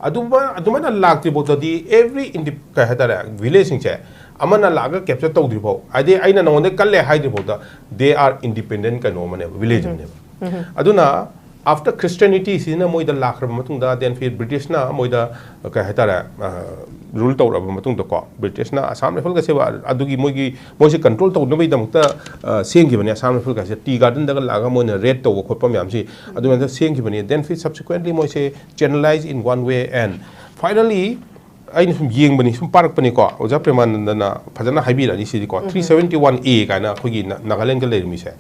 adumana lagti botadi every ka hatara village singche amana laga capture tawdri bo ade aina nonde kalle haidri boda they are independent ka no mane village ne aduna after Christianity sina moida lakra matungda then fir British na moida ka hatara rule tawra matungda ko British na Assam rifle ka sewa adugi mogi control taw no bidam ta sengi bani Assam rifle ka se tea garden daga laga moina red taw ko pam yam si aduna sengi bani then fir subsequently moi se channelized in one way and finally I sum yeng bani sum parak pani ko oja premananda na phajana haibira ni si ko 371A kana khogi Nagaland ka leir mi se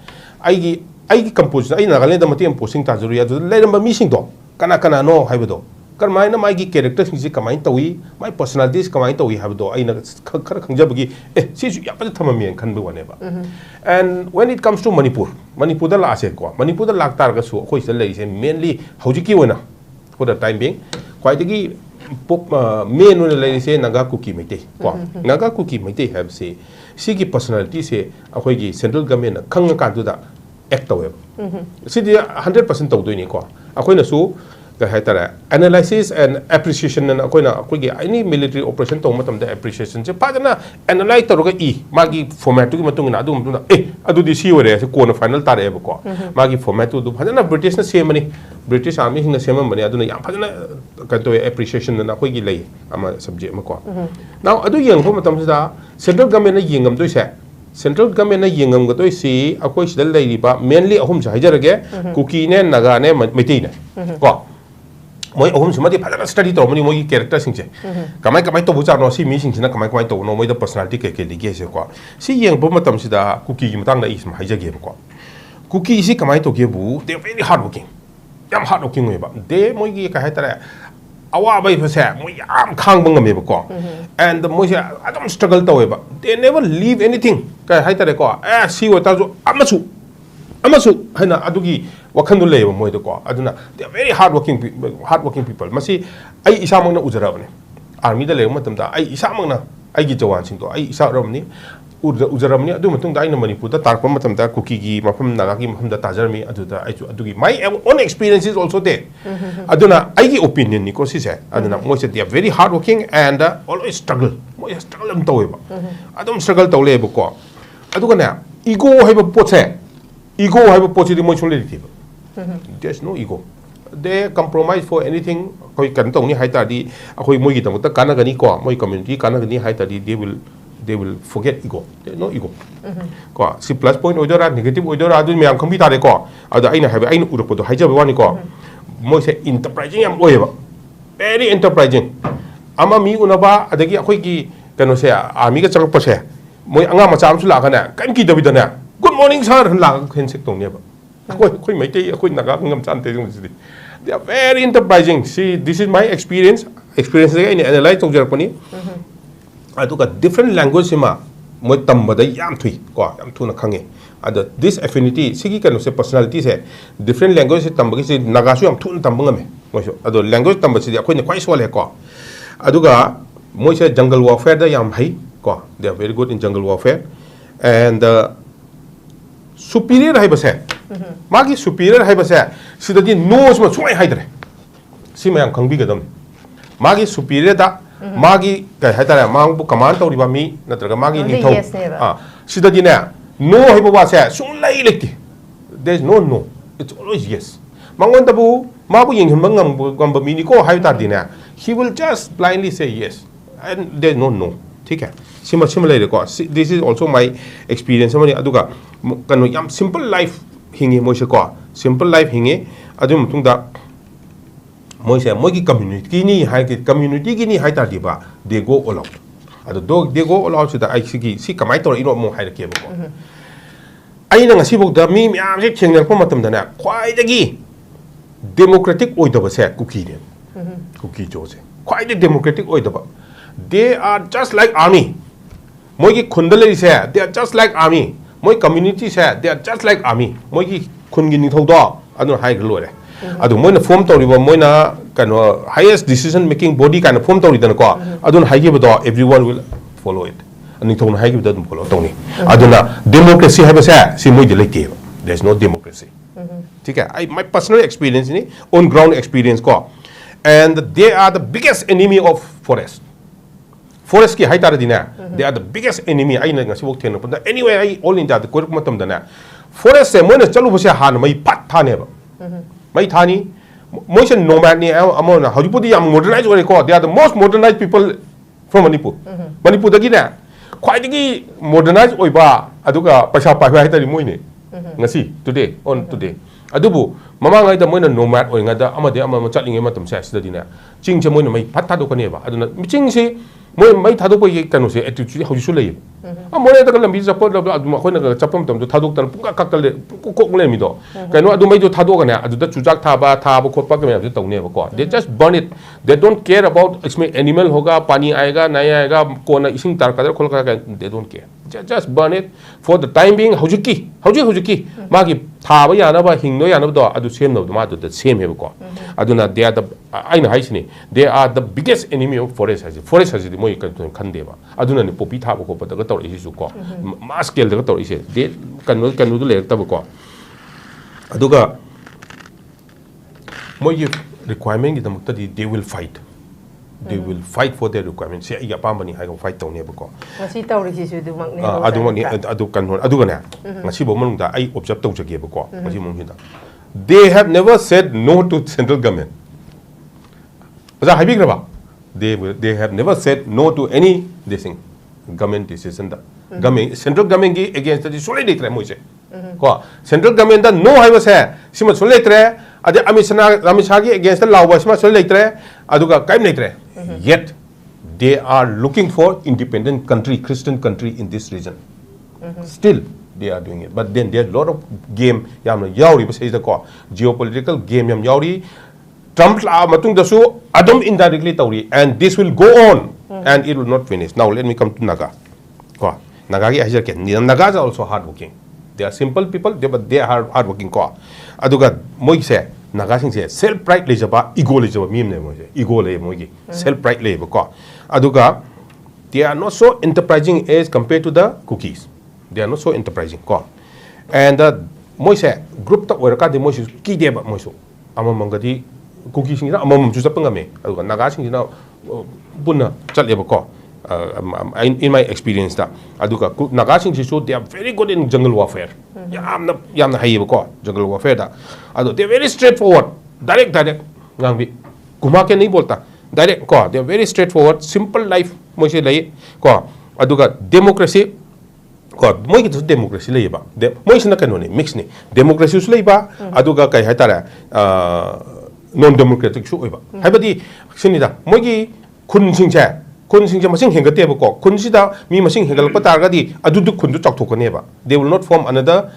ai composition ai Nagaland da mati posting ta juri adu leiramba mi sing do kana no haibedo karmaina mai gi character sing si kamai tawi mai personalities kamai tawi haibedo ai na khar khangjabagi si su ya pa thamami khan be wane ba and when it comes to Manipur da la ase ko Manipur da lak tar ga su khoi se lei se mainly hojiki wana for the time being quite gi main one lei se naga kuki Meitei ko naga kuki Meitei have se si gi personality se akhoi gi central government khang ka du da act away. See the 100% of doing ko. Ako na so the hatara analysis and appreciation na ako na any military operation to matam the appreciation. So pa na analyze to magi format to matung na adu di si wore se ko na final tare ko. Magi format to pa na British na same mani British army na same mani adu na yam pa na kanto appreciation na ako gi lay ama subject mo ko. Now adu yang ho matam sa central government na yengam to se Central government na yengam gato si ako isdal lairiba mainly ahum sa hajarage kuki ne naga ne Meitei ne ko moi ahum sumati phajana study to mani moi character singche kamai to bucha no si mi singchina kamai to no moi the personality ke ligi se ko si yeng bo matam sida kuki gi matang da is ma hajage ko kuki si kamai to ge bu they very hard working yam hard working we ba de moi gi ka hatara awa bai phase moi yam khang bang me ba ko and moi se adam struggle to we ba they never leave anything ka haitare ko si wata jo amasu haina adugi wakhandu leba moi de ko aduna they are very hard working people masi ai isa mangna ujarabane army da le matam da ai isa mangna ai gi jawan sing to ai isa ramni ujaramni adu matung da aina Manipur da tarpa matam da kuki gi mafam naga gi mafam da tajarmi adu da ai adugi my own experience is also there aduna ai gi opinion ni ko si se aduna moi se they are very hard working and always struggle moi struggle am tawe ba adum struggle taw le ba ko aduga na ego haiba pot si moi chule ti there's no ego they compromise for anything koi kan taw ni haita di akoi moi gi tam ta kana gani ko moi community kana gani haita di they will forget ego. There's no ego. Ko si plus point odora negative odora adu me am khambi tare ko adu aina have aina urupo do haija bawani ko moi se enterprising am oiba very enterprising ama mi unaba adagi akhoi gi kano se army ga changpa se moi anga macha am su la kana kan ki dabi dana good morning sir han la khen sek tong ne ba khoi Meitei khoi naga ngam chan te jung si they are very enterprising see this is my experience in analyze to jarpani aduga different language sima moi tamba da yam thui ko yam thuna khange ada this affinity sigi kanu se personality se different language se tamba gi se naga su yam thun tamba ngame moi so ado language tamba se akoi ne kwai so le ko aduga moi se jungle warfare da yam hai ko they are very good in jungle warfare and superior hai base magi superior hai base sidadi no sma suai hai dre sima yam khangbi gadam magi superior da magi kai hatara mangbu command to riba mi natraga magi ni thau sida dina no haiba wa sa sung lai lekti there is no it's always yes mangon tabu mabu yeng hambangam gamba mi ni ko haita dina he will just blindly say yes and there is no ठीक है similar ko this is also my experience mani aduga kanu yam simple life hingi moise ko simple life hingi adu mutung da moise mogi community ni hai ta diba they go all out adu they go all out so da ai si kamai tor ino mo hai ke ko ai na ngasi bok da mi myam se thengna ko matam da na khwai dagi democratic oi da ba se kuki ne kuki jo se khwai de democratic oi da ba they are just like army mogi khundale se they are just like army moi community se they are just like army mogi khungi ni thau do adu hai glo re adu moina form toriba moina kano highest decision making body kind of form tori dan ko adun hai gi do everyone will follow it ani thon hai gi do follow toni aduna democracy have sa si moi de leke there is no democracy ठीक है my personal experience ni on ground experience ko and they are the biggest enemy of forest. Forest ki haitara dina, they are the biggest enemy. I na ngasi wok thena punda. Anyway, I all in that koruk matam dana. Forest se mo na chalu bose han mai pat thane ba. Mai thani mo se nomad ni amona hajupudi yam modernized ore ko. They are the most modernized people from Manipur. Manipur dagi na khwaidagi modernized oiba aduga paisa pai haitari moi ne. Ngasi today on today. Adubu mamang ay da mo na nomad oi ngada amade amama chatlinge matam sa sida dina. Ching che mo na mai pat thado kane ba. Aduna ching se moi mai thado ko ye kanu se attitude hauji su lei mo le da lambi support la adu ma khoi na chapam tam do thadok tan puka kak le ko le mi do kanu adu mai do thado ka na adu da chujak tha ba khot pa ka me tau ne ba ko they just burn it. They don't care about isme animal hoga pani aayega nahi aayega ko na ising tar kadar khol ka they don't care. Just burn it for the time being. Hauji magi tha ba yana ba hing no yana ba do adu sem no ma do the same he ba ko aduna they are the aina haisini they are the biggest enemy of forest has the moi kan khande ba aduna ni popi tha ba ko pa da tor isu ko mass scale da tor ise de kan do le ta ba ko aduga moi requirement the mukta they will fight. They will fight for their requirements. Say ya pambani ha go fight tawne ba ko ngasi tawri si su du mak ne adu kan aduga na ngasi bo manung da ai observe taw jage ba ko ngasi mong hinda they have never said no to central government. Aza habi graba they have never said no to any this thing government decision da government central government gi against the solid tre mo se ko central government da no hai ba se sima solid tre ade amisha gi against the law ba sima solid tre aduga kaim nei tre yet they are looking for independent country, Christian country in this region. Still they are doing it, but then there are a lot of game yam yauri ba the ko geopolitical game yam yauri Trump la matung dasu adam indirectly tauri and this will go on and it will not finish. Now let me come to Naga. Ko Naga gi hajar ke Nagas are also hard working. They are simple people but they are hard working ko aduga moi se Naga sing se self pride le jaba ego le jaba mim ne mo se ego le mo gi self pride le ba ko aduga they are not so enterprising as compared to the cookies. They are not so enterprising ko and moi se group ta ora ka de mo su ki de ba mo su amamang ga di cookies sing na amamam chu sapanga me aduga Naga sing na bunna chat le ba ko in my experience da aduga Naga sing so they are very good in jungle warfare. Yamna hayi ba ko jungle warfare da adu they are very straightforward direct ngang bi kuma ke nahi bolta direct ko they are very straightforward simple life mo se lai ko aduga democracy ko mo ki democracy lai ba mo isna kanu ni mix ni democracy su lai ba aduga kai haitara non democratic su oi ba haibadi sinida mo ki kun singche masing hengate ba ko kun sida mi masing hengal pa tar ga di adu kun du chak thokane ba they will not form another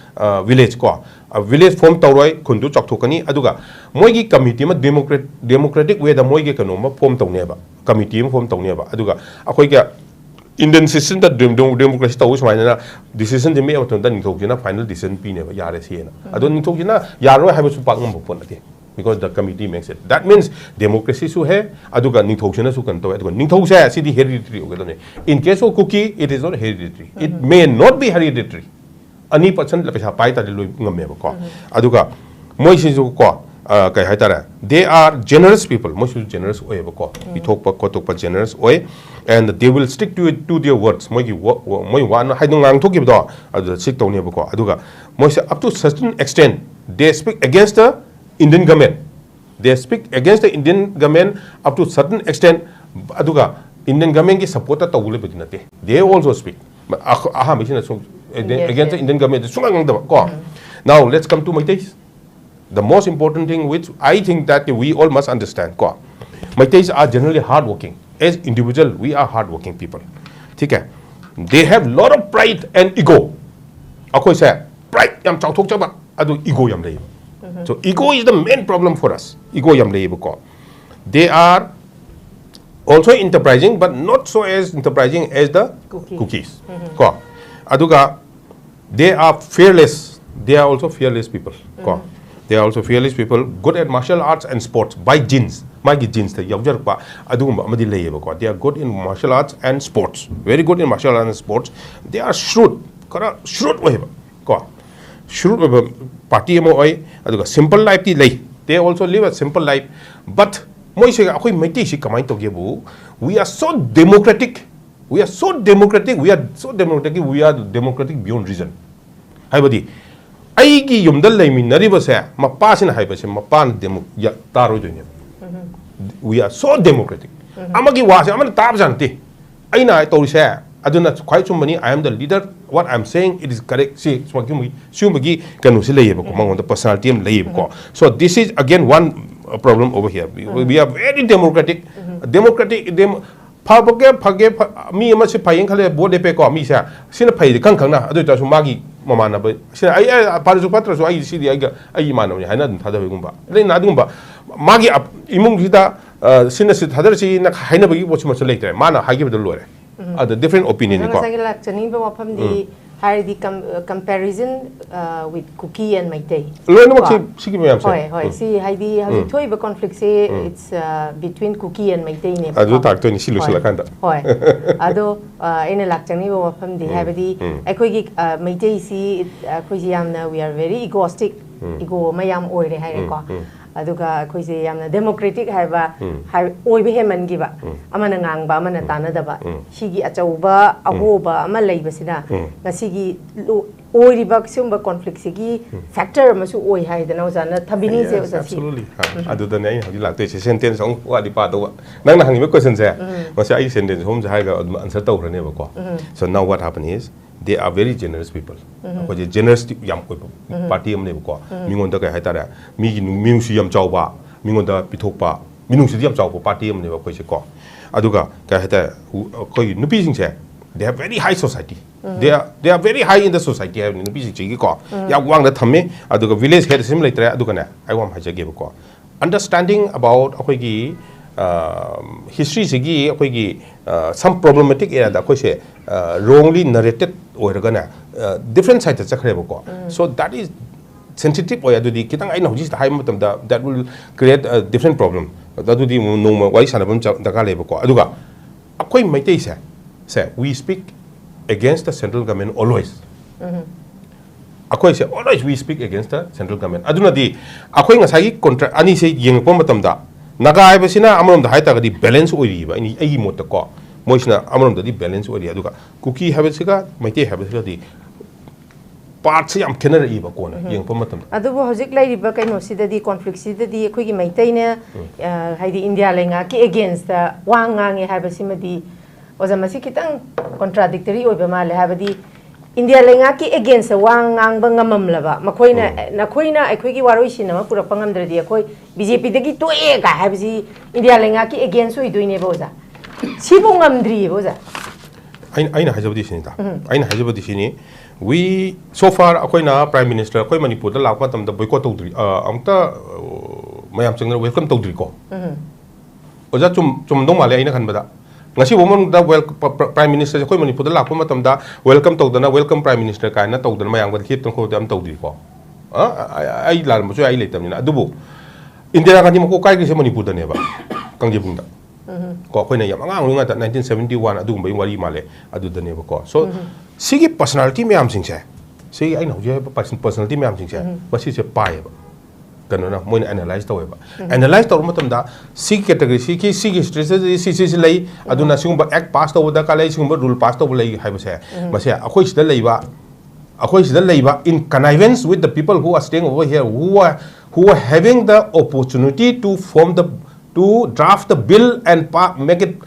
village ko a village form tawroi kun du chak thokani aduga moi gi committee ma democratic way da moi gi kanu ma form tawne ba committee ma form tawne ba aduga akoi ga Indian system da democracy tawu sumai na decision de me aton da ningthok jina final decision pi ne ba yare se na adu ningthok jina yaro ha ba su pak ngam bo pon ate because the committee makes it. That means democracy su hai aduga ningthok jina su kan to aduga ningthok sa city hereditary ogedone. In case of cookie it is not hereditary. It may not be hereditary. Ani person la pesa pai ta de loi ngam me ba ko aduga moi si su ko kai haitara they are generous people mo su generous oi ba ko I thok pa ko tok pa generous oi and they will stick to their words moi wan hai ngang thok gi do adu stick to ne ba ko aduga moi se up to certain extent they speak against the Indian government. They speak against the Indian government up to certain extent aduga Indian government ki support ta ule bedinate they also speak aha machine against the Indian government sungang da ko now let's come to Meitei. The most important thing which I think that we all must understand ko Meitei are generally hard working as individual we are hard working people ठीक है they have lot of pride and ego akoi se pride yam chau thok chaba adu ego yam lei so ego is the main problem for us ego yam lei ko they are also enterprising but not so as enterprising as the cookies ko aduga they are fearless they are also fearless people ko they are also fearless people good at martial arts and sports by genes magi genes the yawjar pa adugum amadi lei ko they are good in martial arts and sports very good in martial arts and sports they are shrewd way ko shrewd party mo oi aduga simple life ti lei they also live a simple life but moi se akoi Meitei si kamai to ge bu we are so democratic we are so democratic we are democratic beyond reason haibadi aigi yumdal leiminari ba se mapa sin haiba se mapan demo ya taro do ne we are so democratic amagi wa se amana tab janti aina to se aduna khwai chumani I am the leader what I am saying it is correct see sumagi kanu se leiba ko mangon the personality am leiba ko so this is again one problem over here we are very democratic phage mi ama se phayeng khale board de pe ko mi sa sina phai khang khang na adu ta su magi mamana ba sina ai parju patra su ai si di ai mana ni haina dum thada be gumba le na dum ba magi imung hida sina si thadar si na haina bagi bochi ma select mana hagi be lore the different opinion ko sa gila chani ba wapam di hari di comparison with Cookie and Meitei lo no mak si ki mayam se hoi si haidi habi thoi ba conflict se it's between Cookie and Meitei ne adu tak to ni silu sila kanda hoi ado ina lak chani ba wapam di habadi akoi gi Meitei si akoi ji yamna we are very egoistic ego mayam oire hai ko aduga akoi se yamna democratic hai ba oi be heman gi ba amana ngang ba amana tana da ba sigi achauba agoba ama leiba sina ngasigi oi ba sumba conflict sigi factor masu oi hai da na jana thabini se usa si absolutely adu da nei hadi lakte se sentence ong wa di pa do nang na hangi me question se masa ai sentence hom ja hai ga answer taw rane ba ko so now what happen is they are very generous people ko je generous yam ko party am ne ko mingon da kai hai tara mi gi ming su yam chaw ba mingon da pithok pa minung su yam chaw ko party am ne ba ko se ko aduga kai hai ta ko nupi sing se they have very high society they are very high in the society have nupi sing gi ko ya wang da thamme aduga village head sim lai tra aduga na I wam ha ge ko understanding about akoi gi history sigi akoi gi some problematic area da koi se wrongly narrated oiragana different side chakre ko so that is sensitive oya dudi kitang ai noji hai matam da that will create a different problem dudi no wai sanabam daga leba ko aduga akoi Meitei se we speak against the central government always akoi se always we speak against the central government aduna di akoi ngasai contract ani se yengpo matam da naga ai basina amrom da hai ta di balance ori ba ini ai mot ko moisna amrom da di balance ori aduga Cookie habesiga Meitei habesiga di part se am kenar i ba ko na yengpo matam adu bo hojik lai riba kai no sida di conflict sida di khoi gi Meitei ne haidi India lenga ki against wangang e habesima di ozamasi kitang contradictory oi ba male habadi India lenga ki against wangang ba ngamam laba makoina nakoina akhoi gi waroi sinama pura pangam dradi akhoi BJP dagi to e ga habisi India lenga ki against oi doine boza sibong amdri boza aina hajabdi sinita aina hajabdi sini we so far akoina prime minister akoi manipur da lakpa tam da boycott tawdri amta mayam changna welcome tawdri ko oja chum dong male aina khanbada ngasi woman da prime minister akoi manipur da lakpa matam da welcome tawdana welcome prime minister kaina tawdana mayam ga khip tang ko am tawdri ko ai lar mo ai leitam ni adubu India ga ni mo ko kai gi se manipur da ne ba kangje bungda ko koina yam angang nga 1971 adu bai wari male adu da ne ba ko so sigi personality me am sing se sigi ai no je personality me am sing se ba si se pai ba kanu na mo analyze taw ba analyze taw matam da sigi category sigi strategy si lei adu na sing ba act pass taw da ka lei sing ba rule pass taw lei hai ba se ma se akoi sida lei ba in connivance with the people who are staying over here who are having the opportunity to draft the bill and make it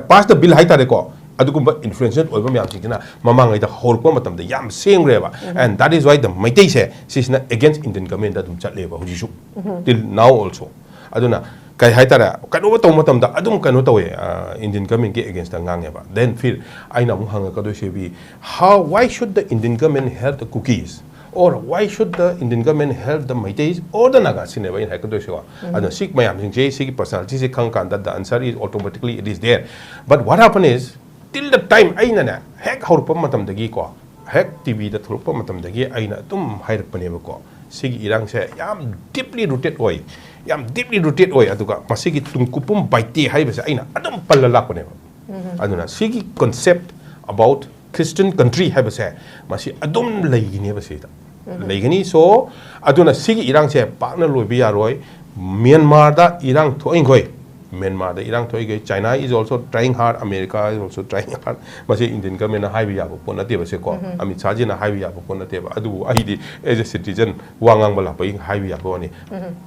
pass the bill hai tare ko adugumba influential oiba myam singina mamangai da hol ko matam da yam seng reba and that is why the Meitei se sisna against Indian government da dum chatle ba huji su till now also aduna kai hai tara kanu to matam da adum kanu to Indian government ke against the ngang ba then feel aina mu hanga ka do se bi why should the Indian government help the Cookies or why should the Indian government help the Meiteis or the Nagas in a way? I could do so. And Sikh Mayam Singh, Sikh personality, Sikh Kankan, that the answer is automatically it is there. But what happened is, till the time Aina, heck Horpamatam the Giko, heck TV that Horpamatam the Gi, Aina, Tum Hyperpanemico, Sikh Irang say, Yam deeply rooted oil, Aduka, Masiki Tumkupum by tea, Hibes Aina, Adam Palalapanema. Aduna, Sikh concept about Christian country, Hibes, Masi Adum Lay never say that. Legani so aduna sigi irang se partner lo biya roy Myanmar da irang thoing hoi Myanmar the irang thoi ge China is also trying hard America is also trying hard mase Indian government na high ya ko na te ba se ko Amit Shah ji na high ya ko na te ba adu ai di as a citizen wangang bala pa high ya ko ni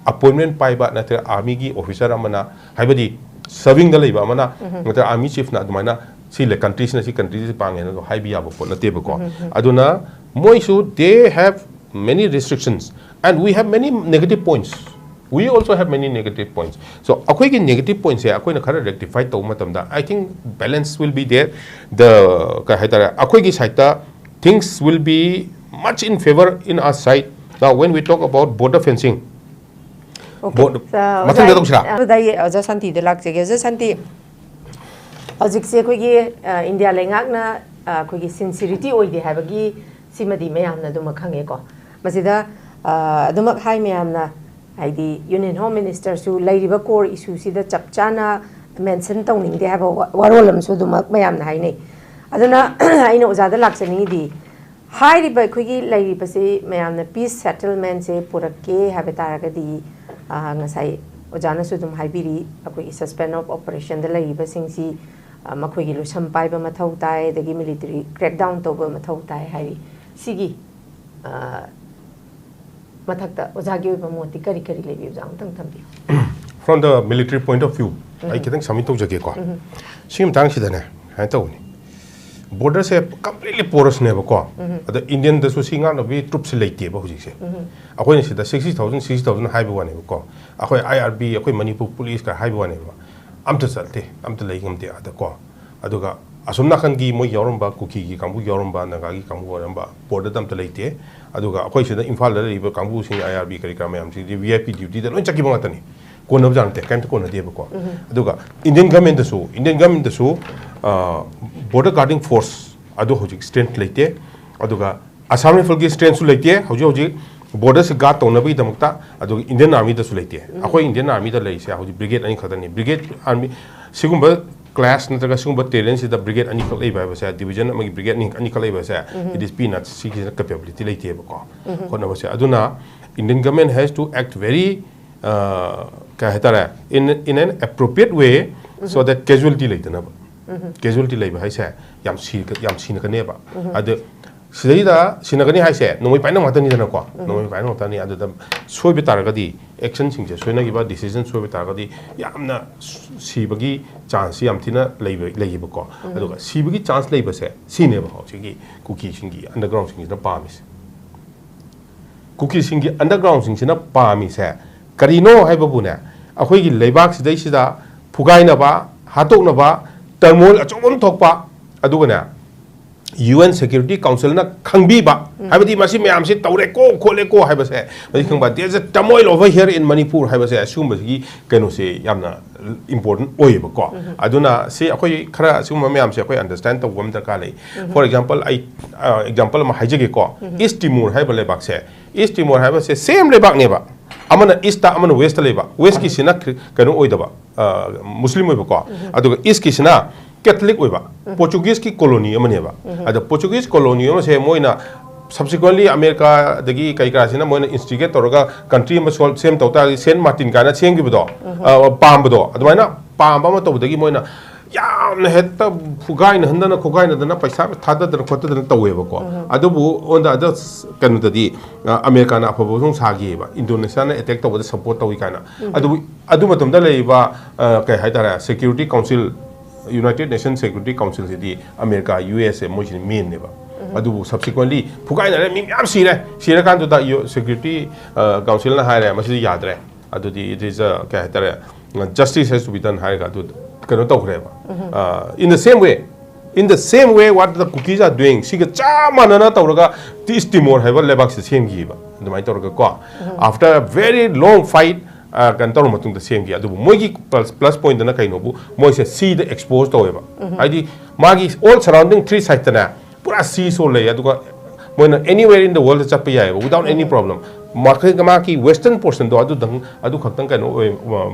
appointment pai ba na te army gi officer amana haibadi serving the labor amana ngata army chief na adumana si le countries na si countries pang na high ya ko na te ba ko aduna moi su they have many restrictions and we have many negative points. We also have many negative points. So, akoi ki negative points here, akoi na khara rectify to matamda. I think balance will be there. The kahitara akoi ki side things will be much in favor in our side. Now, when we talk about border fencing, okay. Matang datong sila. Dai Aja Santi de lak jege Aja Santi. Ajik se koi ki India lengak na koi ki sincerity oi de habagi simadi mayam na duma khange ko. Masida duma khai mayam na Haidi Union Home Minister su lairiba core issue sida chapchana mention tawning de haba warolam su dumak mayam na haini aduna aina ozada laksani di hairiba khogi lairiba se mayam na peace settlement se purakke habitara ga di ngasai ojana su dum haibiri akoi suspend of operation de lairiba singsi makhoi gi lusam pai ba mathau tai dagi military crackdown to ba mathau tai hairi sigi From the military point of view, I think Samito Jageko. Sim Tangsidane, Antoni. Border say completely porous never call. The Indian the Susinga of the troops late, I went to the 60,000 high one ever call. I IRB, a manipur police car high one ever. I'm to Salte, I'm to lay him the other call. Aduga. Asumnakan gi mo yoromba kuki gi kambu yoromba nagagi kambu yoromba border dam talite aduga akoi sida imphal da riba kambu sing IRB kari kram yam si VIP duty da lon chaki bangatani ko na jante kan ko na deba ko aduga Indian government da su border guarding force adu hoji strength leite aduga Assam rifle gi strength su leite hoji border se guard tona bi damakta aduga Indian army da su leite akoi Indian army da leise hoji brigade ani khatani brigade army sigumba class natraga sungba terrain the brigade ani khalai ba sa division amagi brigade ani khalai ba sa it is peanuts si capability leite ba ko na ba sa aduna Indian government has to act very in an appropriate way so that casualty leite na ba casualty lei ba sa yam sin ka ne ba adu Sida Sinagani has said, no, we find out any ko, no, we find out any other so bitaragadi, action sing, so na give decision so bitaragadi, yamna Sibagi chance, yamtina labor ko. Sibagi chance labor say, see never how cookie singi, underground sing in the palmis. Cookie singi, underground sings in a palmis hair. Carino hababuna, a hoigi laybacks de sida, Pugaina ba, Hatonaba, Tamul, a chon tokpa, adugana. UN Security Council na khangbi ba habadi masi mayam se tawre ko khole ko habase masi khangba there's a turmoil over here in Manipur habase assume gi keno se yamna important oi ba ko aduna se akoi khara assume mayam se akoi understand to wam da ka lai for example I example ma haije ko East Timor habale bak se East Timor habase same le bak ne ba amana East ta amana West le ba West ki sina keno oi da ba Muslim oi ba ko aduga East ki sina Catholic oiba Portuguese ki colony amaneba ada Portuguese colony se moina subsequently America dagi kai krasina moina instigate toroga country ma sol same tota Saint Martin kana chengi bodo pambodo admaina pamba ma to dagi moina yam na hetta fugai na handa na khogai na dana paisa thada dana khota dana taweba ko adubu on the other kanu dadi America na aphabo song sagi ba Indonesia na attack to support tawi kana adu matum da leiba kai haidara Security Council United Nations Security Council the America, USA, most main never. Adu subsequently, Pukai na mi am sire kan to the Security Council na hire masi yadre. Adu it is a justice has to be done hire to kanota in the same way what the cookies are doing. See the chamanana tauga this Timor have a lebak the same giver. The Maitorga ko. After a very long fight. Kantor matung the same adu mogi plus point na kainobu moi se see the exposed however id magi all surrounding three sites na pura sea so le adu moina anywhere in the world chappa yai without any problem maki western portion do adu khaktang kaino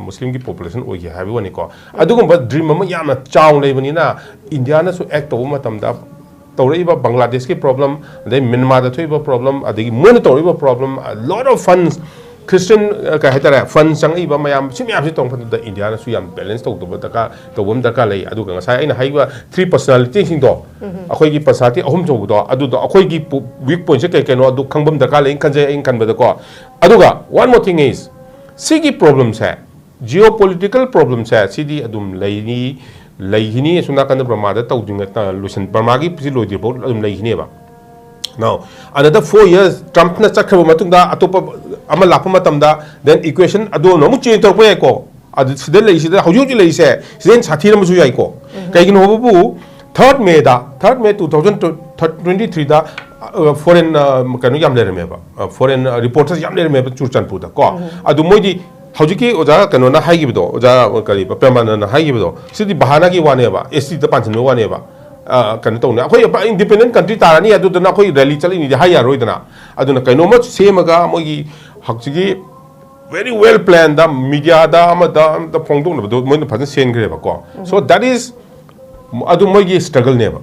muslim ki population oi gi habi wani ko adu gum dream ma yamna chaung le bani na India na so act to matam da tawreiba Bangladesh ki problem then Myanmar da thoiba problem adigi mon tawreiba problem a lot of funds Christian ka hetara fund sang iba mayam sim yam si tong phan da India na su yam balance to do daka to bom daka lei adu ka sai aina haiwa three personality sing do akhoi gi personality ahum jo do adu do akhoi gi weak point se kai no adu khangbam daka lei kan je in kan ba ko adu ga one more thing is sigi problems hai geopolitical problems hai sidi adum lei ni suna kan Burma da to ding ta lusen Burma gi pisi loi dir bo adum lei ni ba now another 4 years Trump na chakha matung da atopa ama lapa matam da then equation ado no mu change tor pa ko adu sida lei sida hauju ji lei se siden sathi na mu yai ko kai gi no bu 3rd May 2023 da foreign kanu yam le me ba foreign reporters yam le me ba churchanpur da ko adu moi di hauji ki oja kanu na hai gi do oja kari ba pramana na hai gi do sidi bahana gi wane ba SC da panchin wane ba kan to na khoi independent country tarani adu na khoi rally chali ni ha ya roi dana adu na kaino mo semaga mo gi hakji very well planned the media da ama da phongdong na do mo na phajan sen gre ba ko so that is adu mo gi struggle ne ba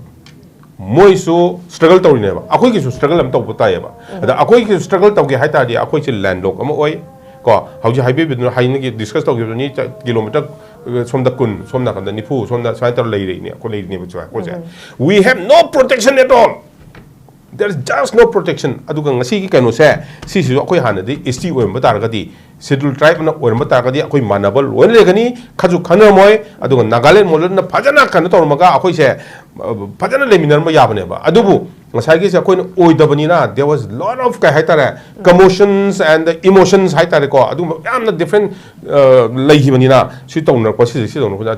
moi so struggle to ne ba akhoi gi so struggle am to ta ya ba ada akhoi gi struggle to ge ha ta di akhoi chi landlock ama oi ko hauji highway bi no hain gi discuss to gi ni kilometer som da kun som na kan da ni pu som da sai tar lei rei ni ko lei ni ba chwa ko ja we have no protection at all there is just no protection adu ga ngasi gi kanu se si si akoi hana di ST oim ba tar ga di scheduled tribe na oim ba tar ga di akoi manable wen le ga ni khaju khana moi adu ga Nagaland molan na phajana kan to ma ga akoi se phajana le minar ma ya ba ne ba adu bu ngasai gi se akoi oi da bani na there was lot of ka haitara commotions and the emotions haitara ko adu am na different lei hi bani na si to na ko si to na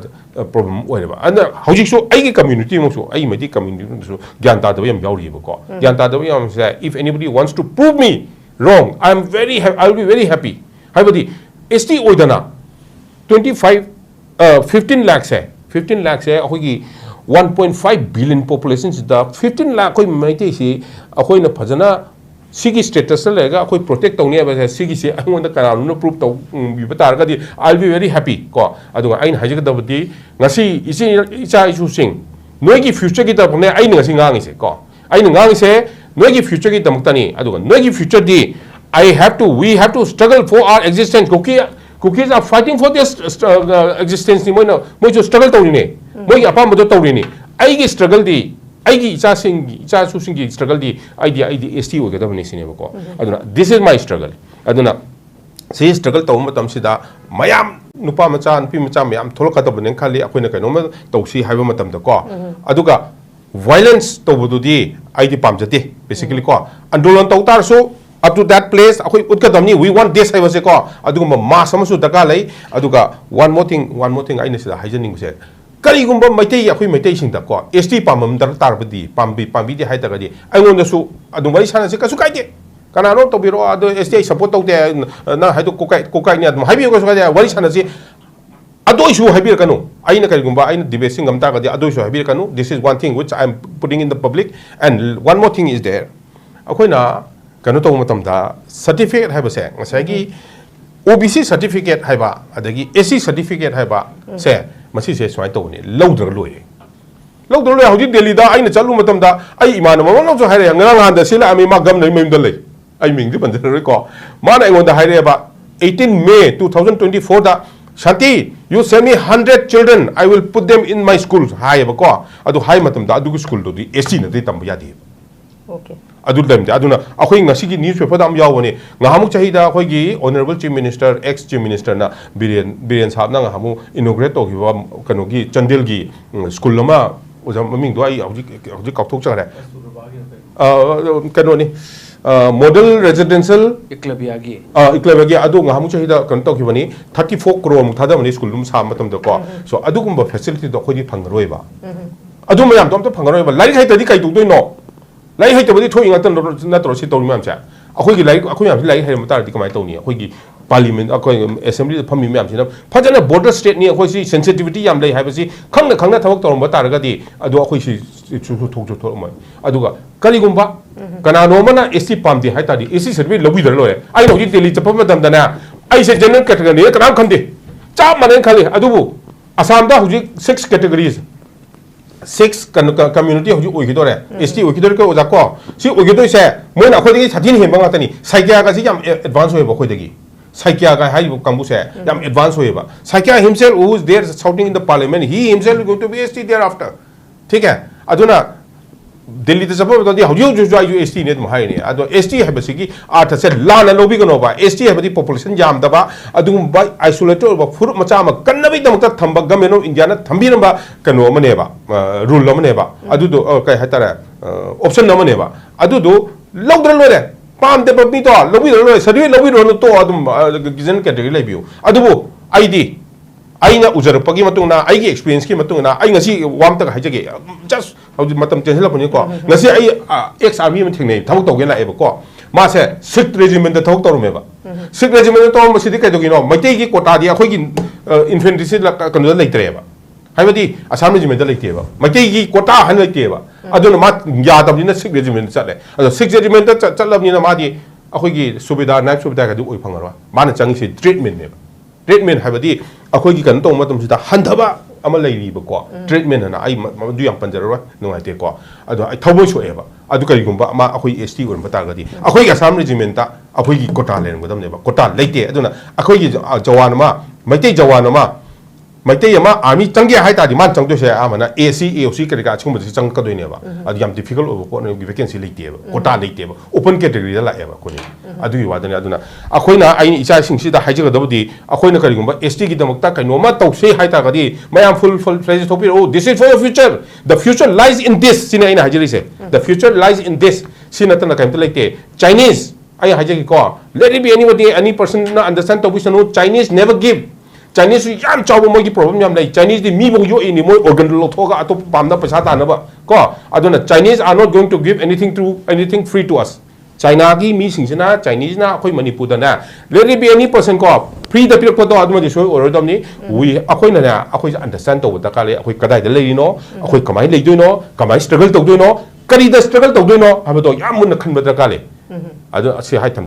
problem oi ba and hauji so ai gi community mo so ai me di community so gyan ta da yam yaw ri ba ko gyan ta da yam say if anybody wants to prove me wrong I will be very happy haibadi ST oi da na 15 lakhs hai 15 lakhs hai akoi gi 1.5 billion population da 15 lakh koi Meitei si akoi na phajana sigi status la ga akoi protect tawni ba sigi se ai wonda kana no prove taw bi batar ga di I'll be very happy ko adu ai na haji ga da budi ngasi icha isu sing noi gi future gi da ne ai ngasi ngang se ko ai ngang se noi gi future gi damak tani adu noi gi future di we have to struggle for our existence cookies are fighting for their existence ni moi struggle tawni ne moi gi apam do tawni ni ai gi struggle di ai gi icha su sing gi struggle di ID ST o ga da bani sine ko aduna this is my struggle aduna se struggle taw matam sida mayam nupa macha npi macha mayam tholka da bani khali akoina kaino ma tawsi haiba matam da ko aduga violence tawbudu di ID pamjate basically ko andolon tawtar so up to that place akoi utkadamni we want this haiba se ko aduga ma samasu daka lai aduga one more thing aina sida haijaning se kari gumba Meitei akoi Meitei sing da ko ST pamam dar tarbadi pambi di haita ga di aingon da su adu wari sana se kasu kaide kana no to biro adu ST support to de na haido kokai ni adu haibi ko su ga wari sana se adu isu haibi kanu aina kari gumba aina debate sing amta ga di adu isu haibi kanu this is one thing which I am putting in the public and one more thing is there akoi na kanu to matam da certificate haiba se ngasai gi OBC certificate haiba adagi SC certificate haiba se masi se swai to ni lodra loi hauji Delhi da aina chalu matam da ai imana ma no so haire ngang han da sila ami ma gam nei mem da lei ai ming di ban da ko ma na ngon da haire ba 18 May 2024 da Shanti you send me 100 children I will put them in my school hai ba ko adu hai matam da adu school do di SC na de tam ya di okay adu dem da aduna akhoi ngasi gi newspaper da am yaw ne ngahamuk chahi da akhoi gi honorable chief minister ex chief minister na Biren sahab na ngahamu inaugurate to gi kanu gi Chandel gi school lama oja maming do ai hauji kauthok cha re kanu ni model residential Iklabya gi adu ngahamu chahi da kan to gi bani 34 crore mu thada mani school lum sa matam da ko so adu gumba facility do khoi di phangroi ba adu mayam tom to phangroi ba lai hai ta di kai du doi no lai hai tabadi thoi ngatan na tro si tawni mam cha akhoi gi lai akhoi yam lai hai matar di kamai tawni akhoi gi parliament akhoi assembly da phami mam sina phajana border state ni akhoi si sensitivity yam lai hai basi khangna thabak tawm ba tar ga di adu akhoi si chu thok ma adu ga kali gumba kana no mana SC pam di hai ta di SC service lobi dar lo ai no ji Delhi chapam dam dana ai se general category kana khande cha manen khali adu bu Assam da huji 6 categories 6 community hoji oigidore ST oigidore ko oja ko si oigidoi se moina khoi degi 13 hemba ngata ni saigya ga si yam advance hoye ba khoi degi Saikya guy hai kambu se yam advance hoyeba Saikya himself who is there shouting in the parliament he himself is going to be ST thereafter ठीक है aduna Delhi the support that how you ST net mahai ado ST have sigi art se la na lobi ko ba ST have the population jam da ba adum by isolated ba fur macha ma kannabi da mata thamba government of India na thambi ba kano mane ba rule mane ba adu do kai hatara option na mane ba adu do logdra lore pam de ba mi to lobi lore sadi lobi ro to adum gizen category lai biu adu bo ID aina ujarapagi matungna aigi experience ki matungna ai ngasi wam tak haijage just how matam tenhela puni ko ngasi ai ex army ma thingnei thawk tawgen la eba ko ma se 6th regiment da thawk tawrume ba 6th regiment to ma sidi kai dogino maitei ki quota di akhoi ki infantry se kanu da leitre ba haibadi assam regiment da leite ba maitei ki quota han leite ba aduna ma ya tabni na 6th regiment chale ado 6th regiment da chalabni na ma di akhoi ki subida naik subida ka du oi phangara ma na changi se treatment ne treatment haibadi akhoi ki kan to matam sida handaba ama lei ba ko treatment na ai du yang panjaro nungai te ko ado ai thawbo so eba adu kai gumba ma akhoi ST or bata gadi akhoi ga sam regiment ta akhoi ki quota len godam ne ba quota leite aduna akhoi ki jawan ma maitei jawan ma maitei ma army changge hai ta di man changdo se amana AC AOC ka ka chungba chang ka doi ne ba adu yam difficult over ko ne vacancy leite ba quota leite ba open category da la eba ko ni adu yi wadani aduna akhoi na ai icha sing si da haije ga dabudi akhoi na kari gumba ST ki damakta kai no ma tawse hai ta gadi mayam full fledged topi oh this is for your future the future lies in this sina ina hajiri se the future lies in this sina ta na kai leite Chinese ai haije ko let it be anybody any person na understand to no Chinese never give Chinese yam chaw mo gi problem yam lai Chinese di mi bo yo ini mo organ lo thoga atop pamna paisa ta na ba ko aduna Chinese are not going to give anything free to us China gi mi sing sina Chinese na akhoi manipur da na let it be any person ko free the people to aduma di show or dom ni we akhoi na akhoi understand to da ka le akhoi kadai da lei no akhoi kamai lei doi no kamai struggle to doi no kari da struggle to doi no ha ba to yam mun na khan ba da ka le adu se hai